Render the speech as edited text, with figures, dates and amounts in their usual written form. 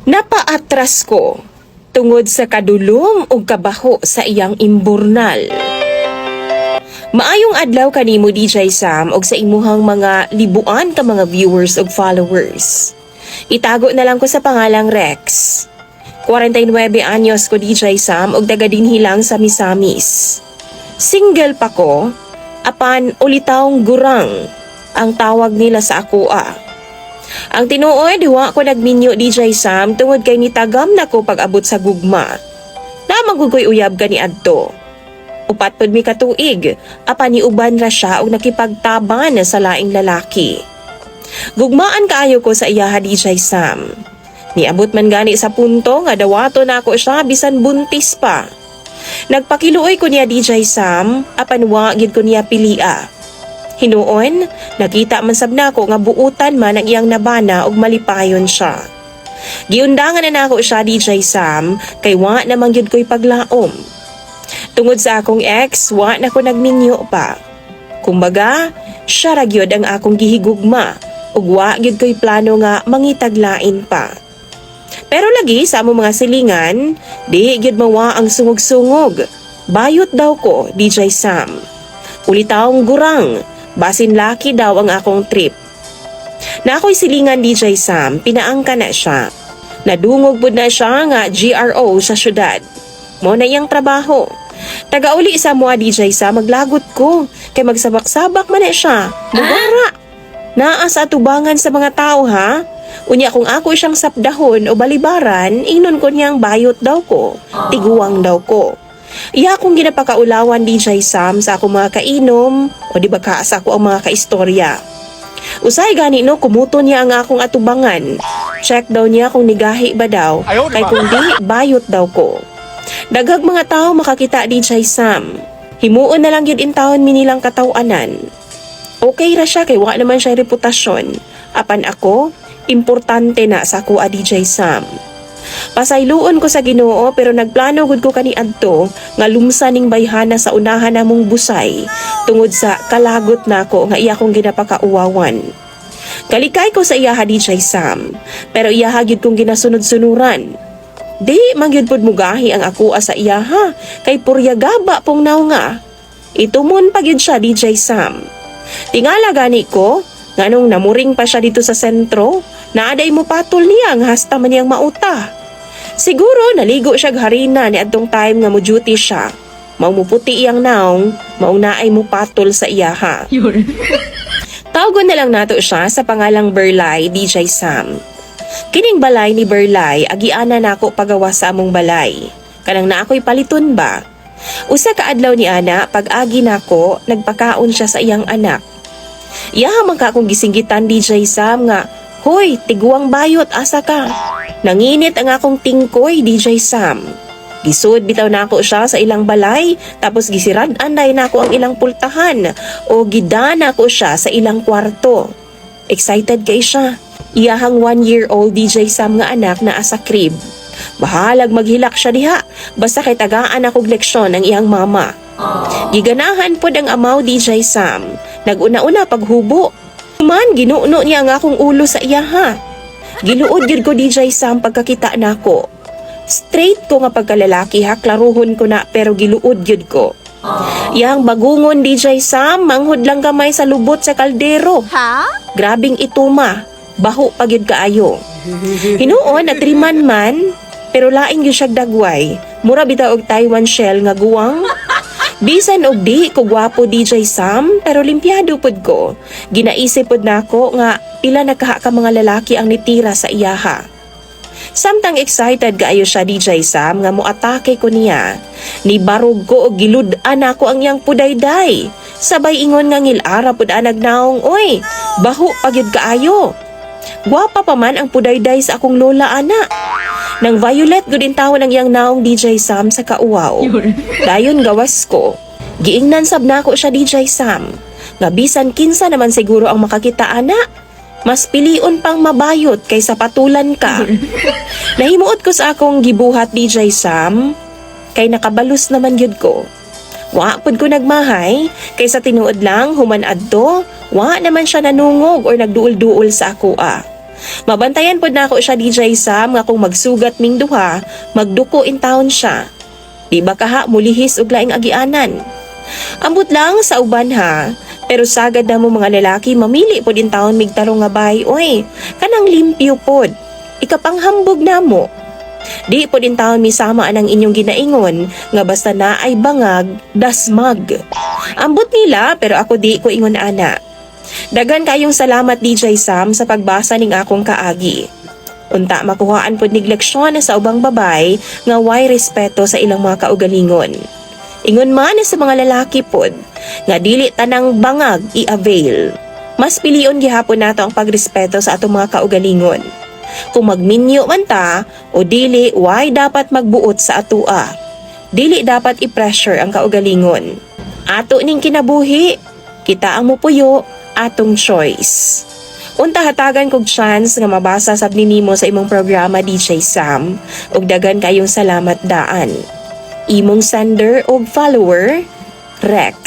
Napaatras ko tungod sa kadulom o kabaho sa iyang imburnal. Maayong adlaw kanimo DJ Sam og sa imuhang mga libuan ka mga viewers ug followers. Itago na lang ko sa pangalang Rex. 49 anyos ko DJ Sam og taga-dinhilang sa Misamis. Single pa ko, apan ulitawng gurang ang tawag nila sa akoa. Ang tinuod, wa ko nagminyo DJ Sam tungod kay nitagam na ko pag-abot sa gugma. Namang ko'y uyab ka ni adto. Upat pod mi katuig, apan ni uban ra siya og nakipagtaban sa laing lalaki. Gugmaan kaayo ko sa iyaha DJ Sam. Niabot man gani sa punto nga dawato na ako siya bisan buntis pa. Nagpakiluoy ko niya DJ Sam, apan wa gid ko niya pilia. Hinuon, nakita man sab nako nga buutan man ang iyang nabana og malipayon siya. Giundangan na nako siya DJ Sam kay wa namang gyud ko'y paglaom. Tungod sa akong ex, wa na ko nagminyo pa. Kumbaga, siya ra gyud ang akong gihigugma ug wa gyud ko'y plano nga mangitaglain pa. Pero lagi sa among mga silingan, di gyud mawa ang sungog-sungog. Bayot daw ko DJ Sam. Ulitawng gurang. Basin laki daw ang akong trip. Na ako'y silingan DJ Sam, pinaangka na siya. Nadungog pod na siya nga GRO sa syudad. Mo na iyang trabaho. Tagauli sa mua DJ Sam, maglagot ko. Kay magsabak-sabak man na siya. Mugara. Naa sa atubangan sa mga tao ha. Unya kung ako siyang sapdahon o balibaran, ingnon ko niyang bayot daw ko. Tiguang daw ko. Iya akong ginapakaulawan DJ Sam sa akong mga kainom o di ba sa ako ang mga kaistorya. Usay gani no, kumuto niya ang akong atubangan. Check daw niya kung nigahi ba daw, kay kung di, bayot daw ko. Daghag mga tao makakita DJ Sam. Himuon na lang yun intawon minilang katawanan. Okay ra siya kay wa naman siya reputasyon. Apan ako, importante na sa ako DJ Sam. Pasayloon ko sa Ginoo pero nagplano gud ko kaniadto nga lumsaning bayhana sa unahan namong busay tungod sa kalagot nako nga iya kong ginapakauwawan. Kalikay ko sa iyaha DJ Sam pero iyaha gyud kong ginasunod-sunuran. Di magyud pod mugahi ang ako sa iyaha kay puryagaba pong naw nga. Itumon pa gyud siya DJ Sam. Tingala gani ko nganong namuring pa siya dito sa sentro. Naaday mo patol niya nga hasta man niyang mauta. Siguro naligo siya harina ni adtong time nga mo duty siya. Maumuputi iyang naong, maunaay mo patol sa iyaha. Tawagon na lang nato siya sa pangalang Berlay DJ Sam. Kining balay ni Berlay, agiana nako pagawa sa among balay. Kanang na ako'y paliton ba? Usa ka adlaw ni ana, pag-agi nako, nagpakaon siya sa iyang anak. Iyaha man ka akong gisinggitan DJ Sam nga, hoy, tiguang bayot, asa ka? Nanginit ang akong tingkoy, DJ Sam. Gisud bitaw na ako siya sa ilang balay, tapos gisirad-anay na ako ang ilang pultahan, o gidana ko siya sa ilang kwarto. Excited kay siya. Iyahang 1-year-old DJ Sam nga anak na asa crib. Bahalag maghilak siya diha, basta kay tagaan akong leksyon ang iyang mama. Giganahan pod ang amaw DJ Sam. Nag-una-una paghubo. Man, ginuuno niya ang akong ulo sa iyaha. Giluod yun ko DJ Sam pagkakita na ko. Straight ko nga pagkalalaki ha, klaruhon ko na pero giluod yun ko. Yang bagungon DJ Sam, manghud lang kamay sa lubot sa kaldero. Grabing ituma, baho pag yun kaayo. Hinuon at 3 man, pero laing yun siyag dagway. Mura bitaw og Taiwan shell nga guwang. Bisan og di ko gwapo DJ Sam, pero limpyado pod ko. Ginaisip pod nako nga pila nakaha ka mga lalaki ang nitira sa iyaha. Samtang excited kaayo siya DJ Sam nga moatake ko niya. Ni barog ko og gilud-an ako ang iyang pudayday. Sabay ingon nga ngilara pod anag naong, oy, baho pagyud kaayo. Gwapa pa man ang pudayday sa akong lola ana. Nang violet gud tawon ang iyang naong DJ Sam sa kauwaw. Dayon gawas ko. Giingnan sab nako siya DJ Sam. Nga bisan kinsa naman siguro ang makakita ana. Mas pilion pang mabayot kaysa patulan ka. Nahimuot ko sa akong gibuhat DJ Sam. Kay nakabalus naman yun ko. Wa pud ko nagmahay, kaysa tinuod lang human adto, wa naman siya nanungog or nagduol-duol sa ako . Mabantayan pod nako siya DJ Sam nga kung magsugat ming duha, magduko in town siya. Di ba kaha mulihis og laing agianan? Ambot lang sa uban ha, pero sagad na mo mga lalaki mamili pod in town mig tarong nga bahay oy. Kanang limpyo pod. Ikapanghambog na mo. Di pod in taon misama anang inyong ginaingon nga basta na ay bangag, dasmag. Ambot nila pero ako di ko ingon ana. Dagan kayong salamat DJ Sam sa pagbasa ning akong kaagi. Unta makuhaan pod nig leksyon sa ubang babay nga way respeto sa ilang mga kaugalingon. Ingon man sa mga lalaki pod nga dili tanang bangag i-avail. Mas pilion gihapon nato ang pagrespeto sa atong mga kaugalingon. Kung magminyo man ta o dili, why dapat magbuot sa atua. Dili dapat i-pressure ang kaugalingon. Ato ning kinabuhi, kita ang mupuyo, atong choice. Unta hatagan kog chance nga mabasa sab nimo sa imong programa DJ Sam ug dagan kayong salamat daan. Imong sender og follower, Rex.